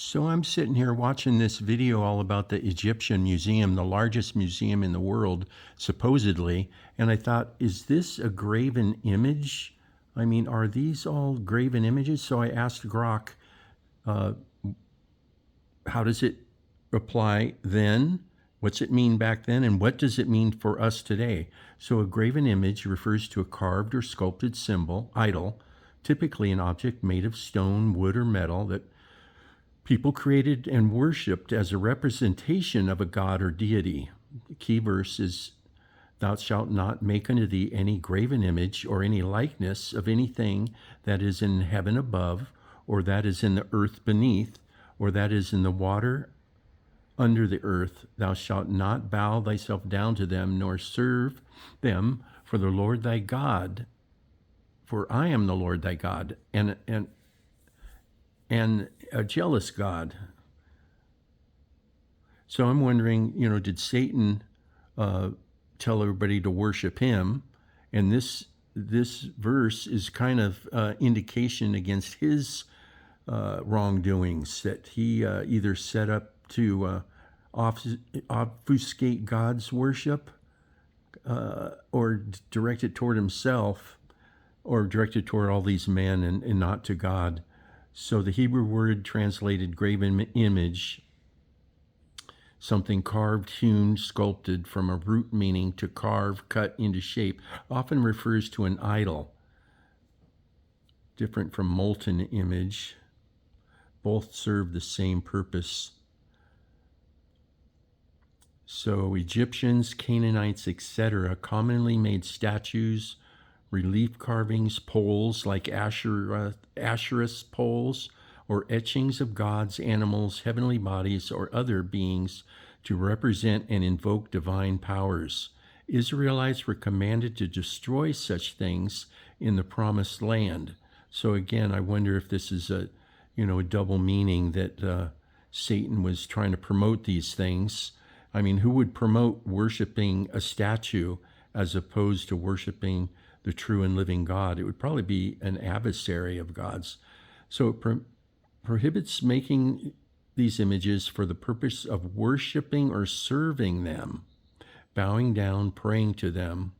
So I'm sitting here watching this video all about the Egyptian museum, the largest museum in the world, supposedly. And I thought, is this a graven image? I mean, are these all graven images? So I asked Grok, how does it apply then? What's it mean back then? And what does it mean for us today? So a graven image refers to a carved or sculpted symbol, idol, typically an object made of stone, wood, or metal that people created and worshipped as a representation of a god or deity. The key verse is, "Thou shalt not make unto thee any graven image or any likeness of anything that is in heaven above, or that is in the earth beneath, or that is in the water under the earth. Thou shalt not bow thyself down to them, nor serve them, for the Lord thy God, for I am the Lord thy God, and a jealous God." So I'm wondering, did Satan tell everybody to worship him? And this verse is kind of indication against his wrongdoings, that he either set up to obfuscate God's worship or direct it toward himself, or direct it toward all these men and not to God. So the Hebrew word translated graven image, something carved, hewn, sculpted, from a root meaning to carve, cut into shape, often refers to an idol, different from molten image. Both serve the same purpose. So Egyptians, Canaanites, etc., commonly made statues, relief carvings, poles like Asherah's poles, or etchings of gods, animals, heavenly bodies, or other beings to represent and invoke divine powers. Israelites were commanded to destroy such things in the promised land. So again, I wonder if this is a double meaning, that Satan was trying to promote these things. I mean, who would promote worshiping a statue as opposed to worshiping the true and living God? It would probably be an adversary of God's. So it prohibits making these images for the purpose of worshiping or serving them, bowing down, praying to them,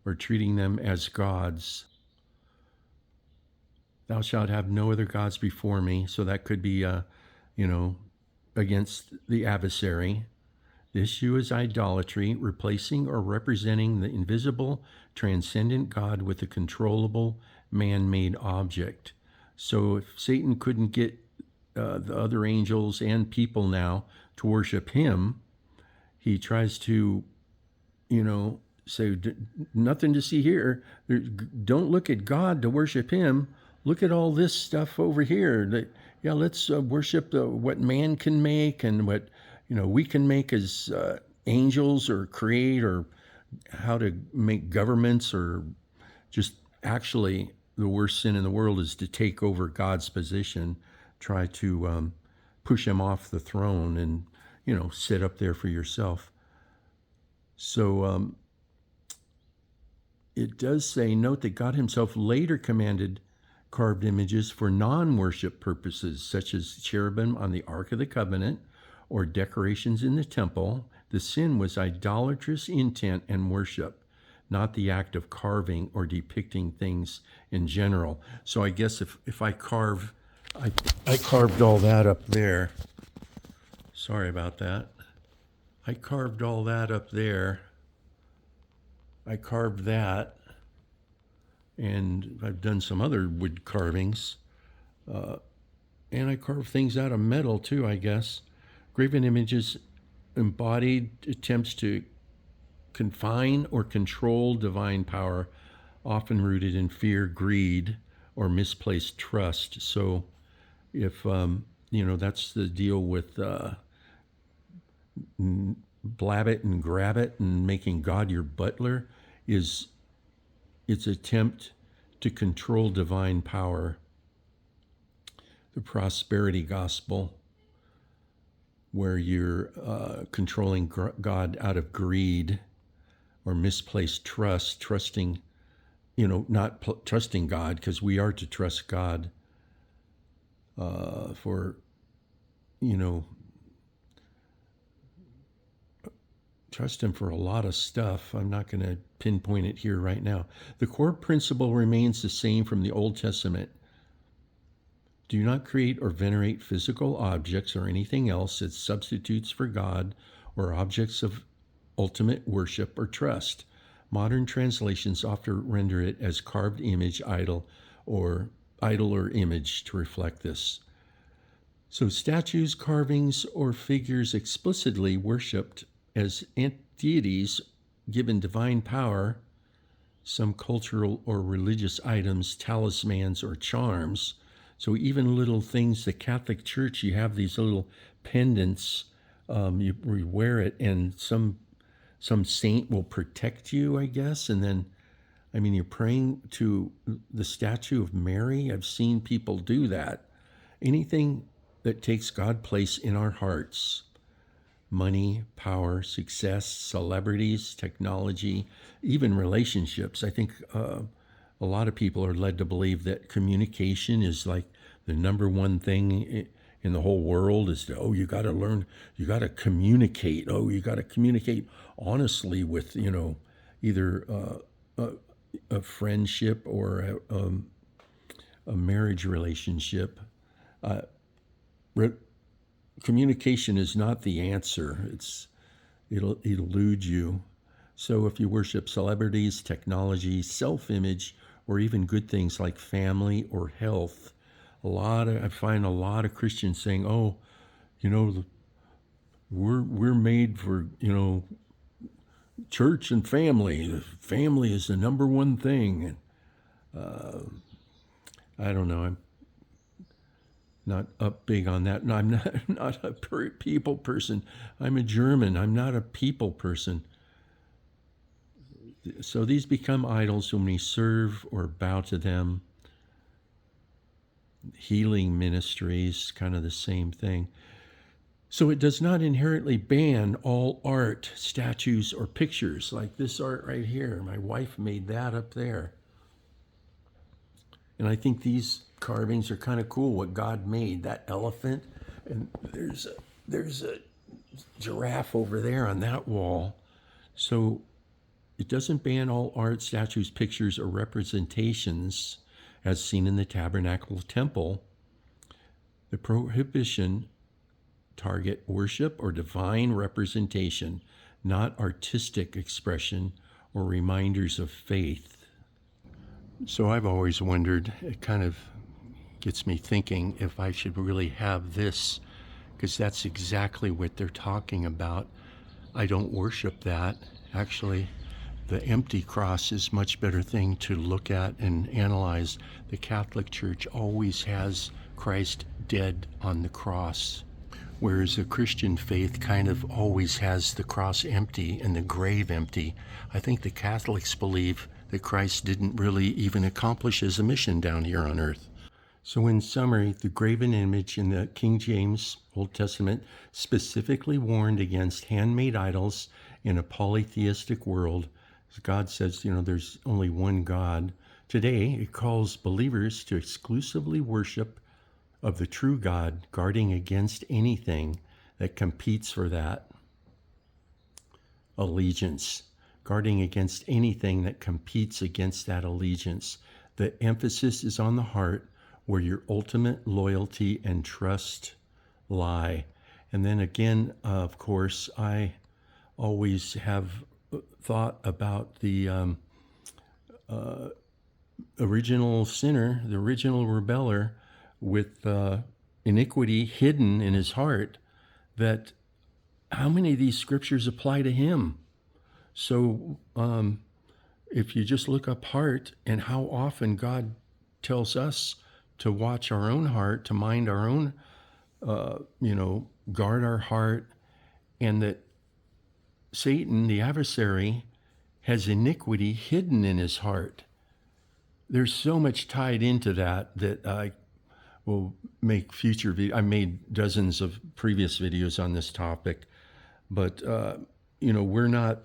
or treating them as gods. "Thou shalt have no other gods before me." So that could be, against the adversary. The issue is idolatry, replacing or representing the invisible, transcendent God with a controllable, man-made object. So if Satan couldn't get the other angels and people now to worship him, he tries to, say, nothing to see here. Don't look at God to worship him. Look at all this stuff over here. Let's worship what man can make and what we can make as angels, or create, or how to make governments, or just actually the worst sin in the world is to take over God's position, try to push him off the throne and, sit up there for yourself. So it does say, note that God himself later commanded carved images for non-worship purposes, such as cherubim on the Ark of the Covenant or decorations in the temple. The sin was idolatrous intent and worship, not the act of carving or depicting things in general. So I guess if I carve, I carved all that up there. Sorry about that. I carved all that up there. I carved that. And I've done some other wood carvings. And I carve things out of metal too, I guess. Graven images embodied attempts to confine or control divine power, often rooted in fear, greed, or misplaced trust. So if, that's the deal with blab it and grab it and making God your butler, is its attempt to control divine power. The prosperity gospel, where you're controlling God out of greed or misplaced trust, trusting, not trusting God, because we are to trust God for you know, trust him for a lot of stuff. I'm not going to pinpoint it here right now. The core principle remains the same from the Old Testament. Do not create or venerate physical objects or anything else as substitutes for God or objects of ultimate worship or trust. Modern translations often render it as carved image, idol or image to reflect this. So statues, carvings, or figures explicitly worshipped as deities given divine power, some cultural or religious items, talismans, or charms. So even little things, the Catholic Church, you have these little pendants, you wear it, and some saint will protect you, I guess. And then, I mean, you're praying to the statue of Mary. I've seen people do that. Anything that takes God place in our hearts, money, power, success, celebrities, technology, even relationships. I think a lot of people are led to believe that communication is like the number one thing in the whole world is to, you got to learn, you got to communicate. You got to communicate honestly with, either a friendship or a marriage relationship. Communication is not the answer. It'll elude you. So if you worship celebrities, technology, self-image, or even good things like family or health, I find a lot of Christians saying, we're made for, church and family. Family is the number one thing. And I don't know. I'm not up big on that. No, I'm not a people person. I'm a German. I'm not a people person. So these become idols when we serve or bow to them. Healing ministries, kind of the same thing. So it does not inherently ban all art, statues, or pictures, like this art right here. My wife made that up there. And I think these carvings are kind of cool, what God made, that elephant. And there's a giraffe over there on that wall. So it doesn't ban all art, statues, pictures, or representations as seen in the tabernacle temple. The prohibition target worship or divine representation, not artistic expression or reminders of faith. So I've always wondered, it kind of gets me thinking if I should really have this, because that's exactly what they're talking about. I don't worship that. Actually, the empty cross is a much better thing to look at and analyze. The Catholic Church always has Christ dead on the cross, whereas the Christian faith kind of always has the cross empty and the grave empty. I think the Catholics believe that Christ didn't really even accomplish his mission down here on earth. So in summary, the graven image in the King James Old Testament specifically warned against handmade idols in a polytheistic world. God says, there's only one God. Today, it calls believers to exclusively worship of the true God, guarding against anything that competes for that allegiance, guarding against anything that competes against that allegiance. The emphasis is on the heart, where your ultimate loyalty and trust lie. And then again, of course, I always have thought about the original sinner, the original rebeller, with iniquity hidden in his heart, that how many of these scriptures apply to him? So if you just look up heart and how often God tells us to watch our own heart, to mind our own, guard our heart, and that Satan, the adversary, has iniquity hidden in his heart. There's so much tied into that I will make future videos. I made dozens of previous videos on this topic, but, we're not,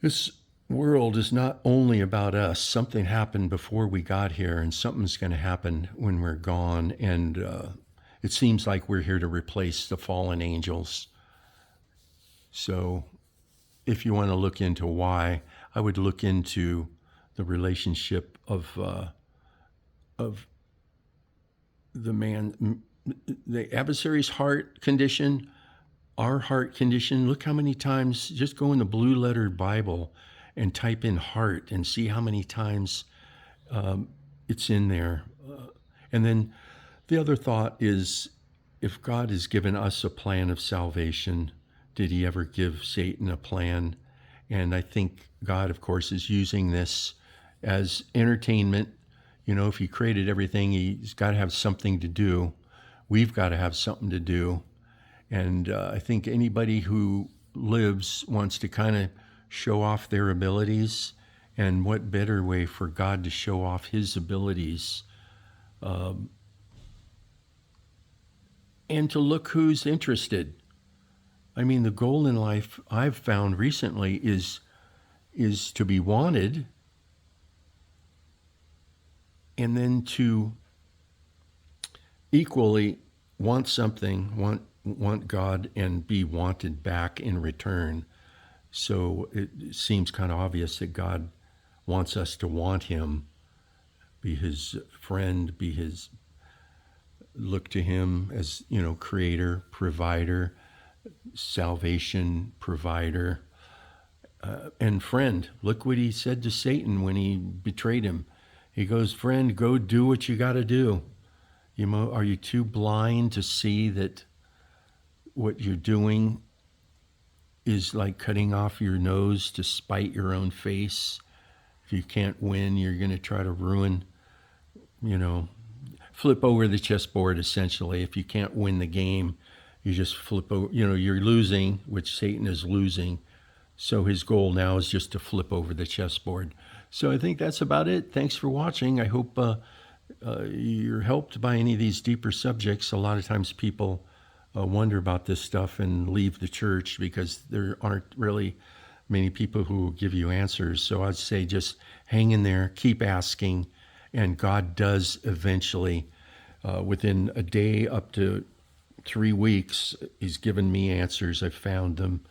this world is not only about us. Something happened before we got here, and something's going to happen when we're gone. And it seems like we're here to replace the fallen angels. So if you want to look into why, I would look into the relationship of the adversary's heart condition, our heart condition. Look how many times, just go in the blue letter Bible and type in heart and see how many times it's in there. And then the other thought is, if God has given us a plan of salvation, did he ever give Satan a plan? And I think God, of course, is using this as entertainment. You know, if he created everything, he's got to have something to do. We've got to have something to do. And I think anybody who lives wants to kind of show off their abilities. And what better way for God to show off his abilities and to look who's interested. I mean, the goal in life I've found recently is to be wanted, and then to equally want something, want God, and be wanted back in return. So it seems kind of obvious that God wants us to want him, be his friend, look to him as, creator, provider, salvation provider, and friend. Look what he said to Satan when he betrayed him. He goes, friend, go do what you got to do. Are you too blind to see that what you're doing is like cutting off your nose to spite your own face? If you can't win, you're going to try to ruin, flip over the chessboard, essentially. If you can't win the game, you just flip over, you're losing, which Satan is losing. So his goal now is just to flip over the chessboard. So I think that's about it. Thanks for watching. I hope you're helped by any of these deeper subjects. A lot of times people wonder about this stuff and leave the church because there aren't really many people who will give you answers. So I'd say just hang in there, keep asking, and God does eventually, within a day up to 3 weeks, he's given me answers. I've found them.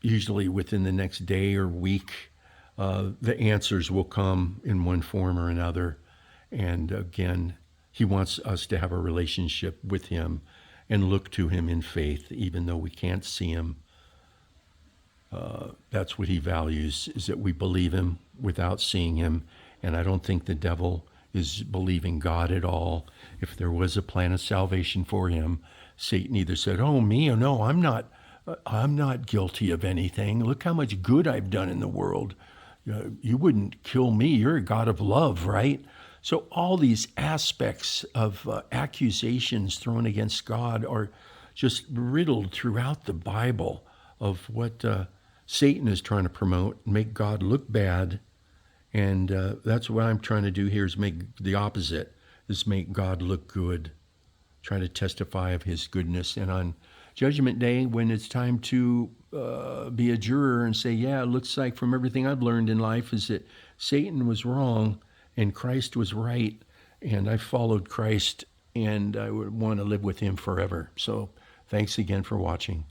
Usually within the next day or week, the answers will come in one form or another. And again, he wants us to have a relationship with him and look to him in faith, even though we can't see him. That's what he values, is that we believe him without seeing him. And I don't think the devil is believing God at all. If there was a plan of salvation for him, Satan either said, oh, me, or no, I'm not guilty of anything. Look how much good I've done in the world. You wouldn't kill me. You're a God of love, right? So all these aspects of accusations thrown against God are just riddled throughout the Bible of what Satan is trying to promote, make God look bad. And that's what I'm trying to do here, is make the opposite, is make God look good, try to testify of his goodness. And on Judgment Day, when it's time to be a juror and say, yeah, it looks like from everything I've learned in life is that Satan was wrong and Christ was right, and I followed Christ, and I would want to live with him forever. So thanks again for watching.